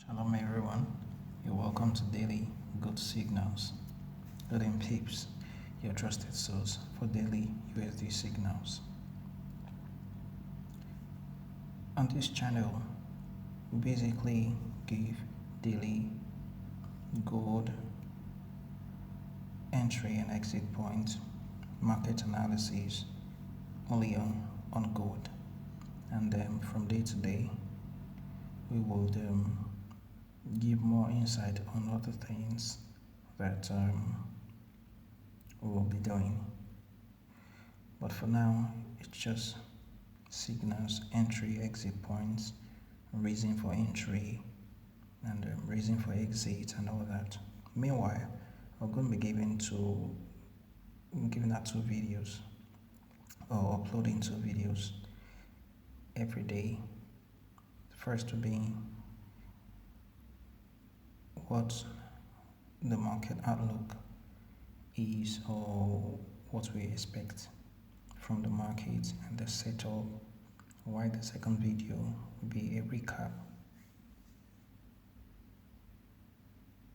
Shalom everyone, you're welcome to Daily Gold Signals. Good and peeps, your trusted source for daily USD signals. On this channel, we basically give daily gold entry and exit point market analysis only on gold, and from day to day we will give more insight on other things that we will be doing. But for now, it's just signals, entry, exit points, reason for entry, and reason for exit, and all that. Meanwhile, I'm going to be giving out 2 videos or uploading 2 videos every day. The first will be what the market outlook is, or what we expect from the market and the setup. While the second video will be a recap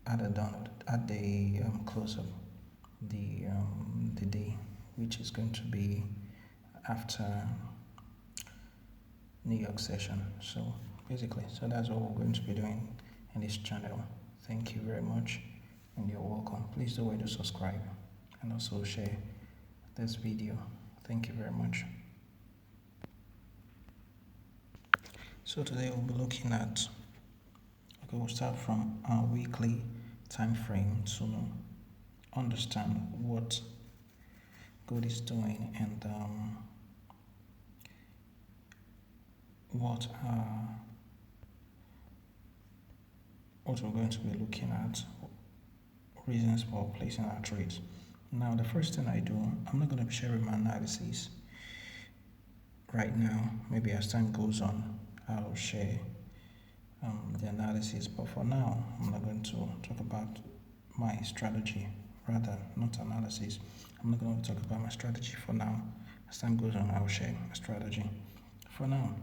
at the close of the day, which is going to be after New York session. So that's what we're going to be doing in this channel. Thank you very much, and you're welcome. Please don't forget to subscribe and also share this video. Thank you very much. So today we'll be looking at, we'll start from our weekly time frame to understand what gold is doing and what we're going to be looking at, reasons for placing our trades. Now, the first thing I do, I'm not going to be sharing my analysis right now. Maybe as time goes on, I'll share the analysis, but for now, I'm not going to talk about my strategy, rather not analysis. I'm not going to talk about my strategy for now. As time goes on, I'll share my strategy. For now,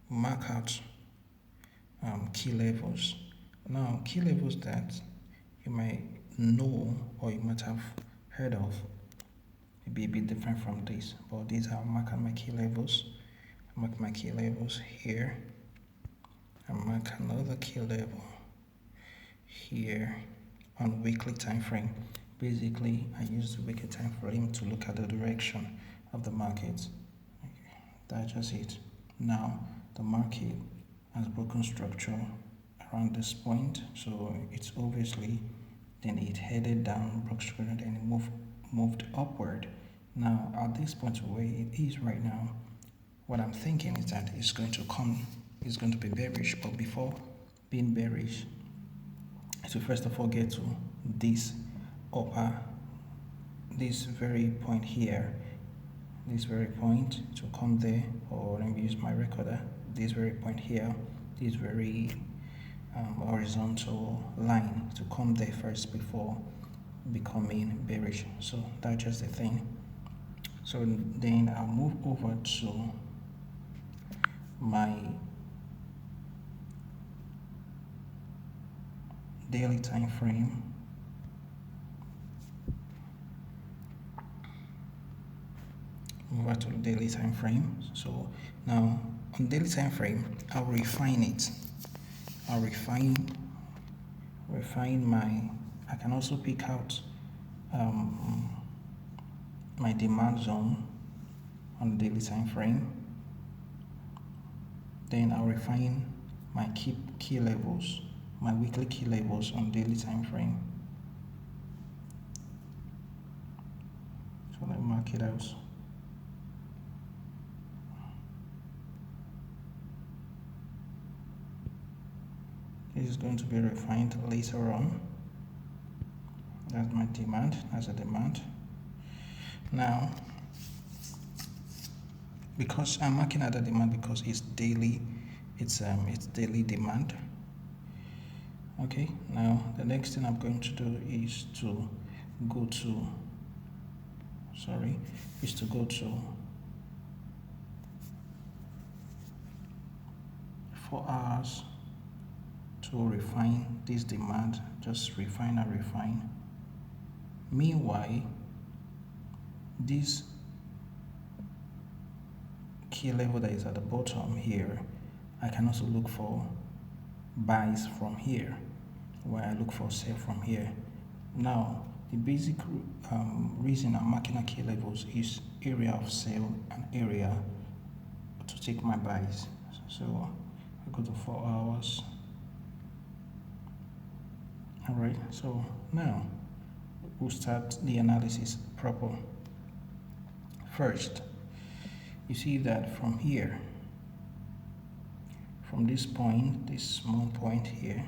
mark out key levels. Now, key levels that you might know or you might have heard of may be a bit different from this, but these are mark my key levels. I mark my key levels here. I mark another key level here on weekly time frame. Basically, I use the weekly time frame to look at the direction of the market. Okay, that's just it. Now, the market has broken structure around this point, so it's obviously, then it headed down, broke structure, then it moved upward. Now, at this point where it is right now, what I'm thinking is that it's going to be bearish, but before being bearish, so first of all get to this very point here, this very point to come there, or let me use my recorder, this very point here, this very horizontal line to come there first before becoming bearish. So that's just the thing. So then I'll move over to my daily time frame. Over to the daily time frame. So now on daily time frame, I'll refine it. I'll refine I can also pick out my demand zone on the daily time frame. Then I'll refine my key levels, my weekly key levels on daily time frame. So let me mark it out. This is going to be refined later on. That's my demand. That's a demand. Now, because I'm marking at the demand because it's daily, it's daily demand. Okay. Now the next thing I'm going to do is to go to 4 hours also refine this demand, just refine and refine. Meanwhile, this key level that is at the bottom here, I can also look for buys from here, where I look for sell from here. Now, the basic reason I'm marking a key levels is area of sale and area to take my buys. So I go to 4 hours. Alright, so now we'll start the analysis proper. First, you see that from here, from this point, this small point here,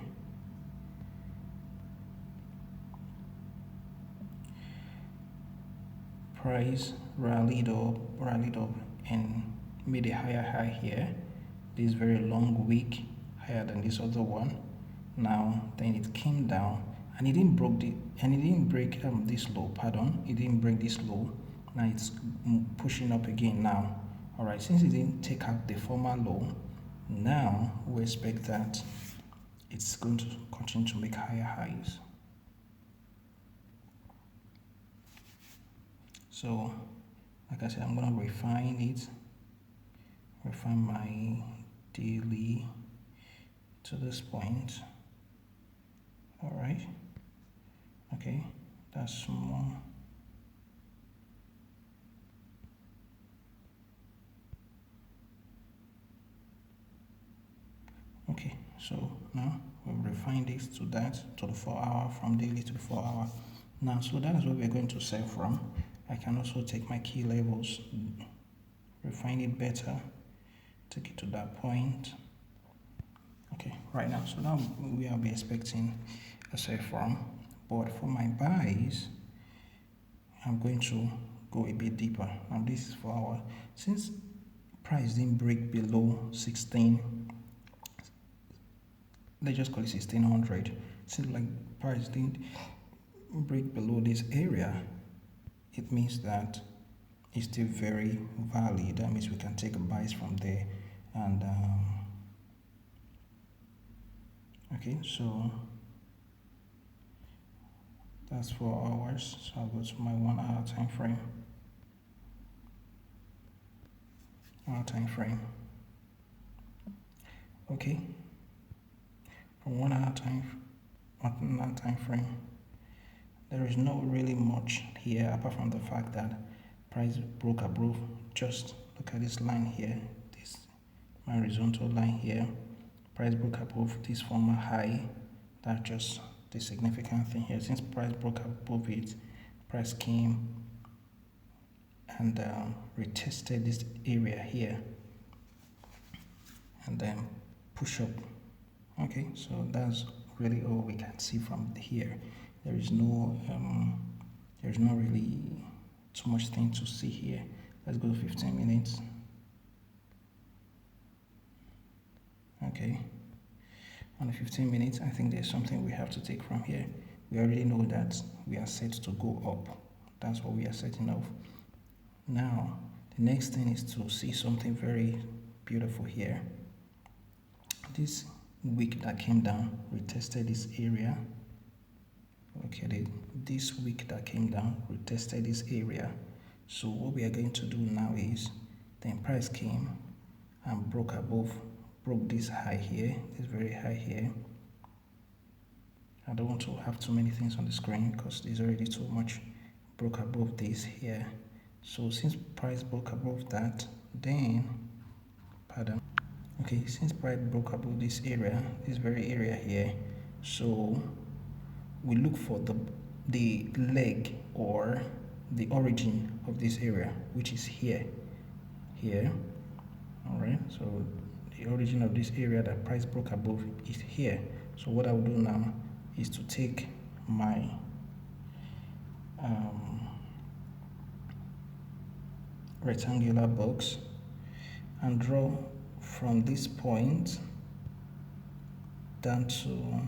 price rallied up and made a higher high here. This very long wick, higher than this other one. Now then it came down and it didn't break this low. It didn't break this low. Now it's pushing up again now. All right, since it didn't take out the former low, now we expect that it's going to continue to make higher highs. So like I said, I'm going to refine my daily to this point. All right, okay, that's small. Okay, so now we've refined this to the 4 hour, from daily to the 4 hour. Now, so that is what we're going to sell from. I can also take my key levels, refine it better, take it to that point. Okay, right now, so now we will be expecting a sell from, but for my buys, I'm going to go a bit deeper. Now this is 4 hour. Since price didn't break below 16, let's just call it 1600. Since like price didn't break below this area, it means that it's still very valid. That means we can take buys from there. And okay, so that's 4 hours. So I'll go to my 1 hour time frame. Okay, from 1 hour time frame, there is not really much here apart from the fact that price broke above. Just look at this line here, this my horizontal line here. Price broke above this former high. That's just the significant thing here. Since price broke above it, price came and retested this area here and then push up. Okay, so that's really all we can see from here. There's not really too much thing to see here. Let's go to 15 minutes. Okay, on the 15 minutes, I think there's something we have to take from here. We already know that we are set to go up. That's what we are setting off. Now, the next thing is to see something very beautiful here. This wick that came down, retested this area. Okay, this wick that came down, retested this area. So what we are going to do now is, then price came and broke this high here, this very high here. I don't want to have too many things on the screen because there's already too much. Broke above this here. So since price broke above that, then okay, since price broke above this area, this very area here, so we look for the leg or the origin of this area, which is here. All right, so the origin of this area that price broke above is here. So what I will do now is to take my rectangular box and draw from this point down to,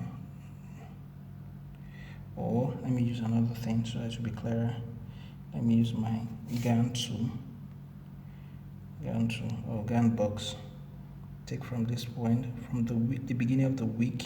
or let me use another thing so that it will be clearer. Let me use my Gann tool or Gann box. Take from this point, from the beginning of the wick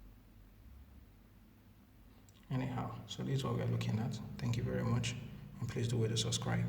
Anyhow, so this is what we're looking at. Thank you very much, and please do wait to subscribe.